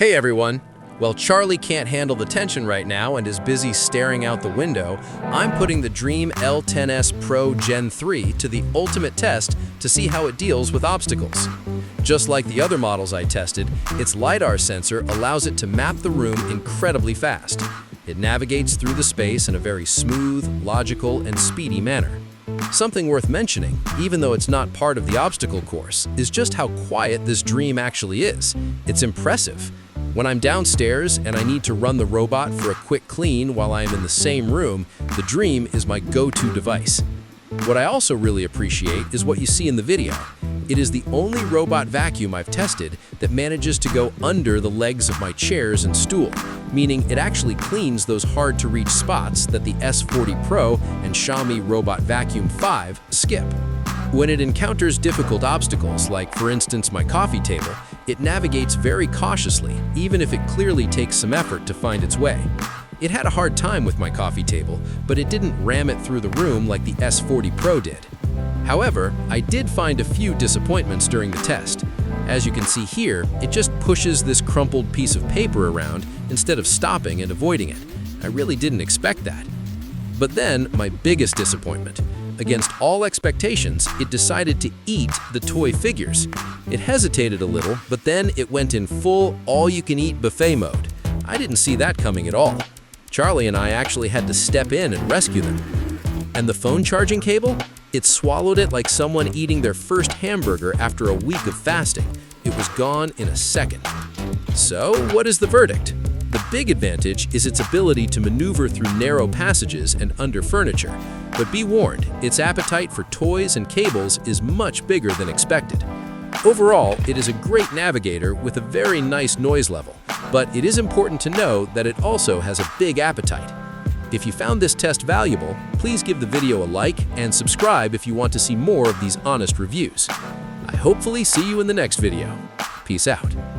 Hey everyone! While Charlie can't handle the tension right now and is busy staring out the window, I'm putting the Dreame L10s Pro Gen 3 to the ultimate test to see how it deals with obstacles. Just like the other models I tested, its LiDAR sensor allows it to map the room incredibly fast. It navigates through the space in a very smooth, logical, and speedy manner. Something worth mentioning, even though it's not part of the obstacle course, is just how quiet this Dreame actually is. It's impressive. When I'm downstairs and I need to run the robot for a quick clean while I am in the same room, the Dreame is my go-to device. What I also really appreciate is what you see in the video. It is the only robot vacuum I've tested that manages to go under the legs of my chairs and stool, meaning it actually cleans those hard-to-reach spots that the S40 Pro and Xiaomi Robotvacuum 5 skip. When it encounters difficult obstacles, like for instance my coffee table, it navigates very cautiously, even if it clearly takes some effort to find its way. It had a hard time with my coffee table, but it didn't ram it through the room like the S40 Pro did. However, I did find a few disappointments during the test. As you can see here, it just pushes this crumpled piece of paper around instead of stopping and avoiding it. I really didn't expect that. But then, my biggest disappointment. Against all expectations, it decided to eat the toy figures. It hesitated a little, but then it went in full all-you-can-eat buffet mode. I didn't see that coming at all. Charlie and I actually had to step in and rescue them. And the phone charging cable? It swallowed it like someone eating their first hamburger after a week of fasting. It was gone in a second. So, what is the verdict? The big advantage is its ability to maneuver through narrow passages and under furniture. But be warned, its appetite for toys and cables is much bigger than expected. Overall, it is a great navigator with a very nice noise level, but it is important to know that it also has a big appetite. If you found this test valuable, please give the video a like and subscribe if you want to see more of these honest reviews. I hopefully see you in the next video. Peace out.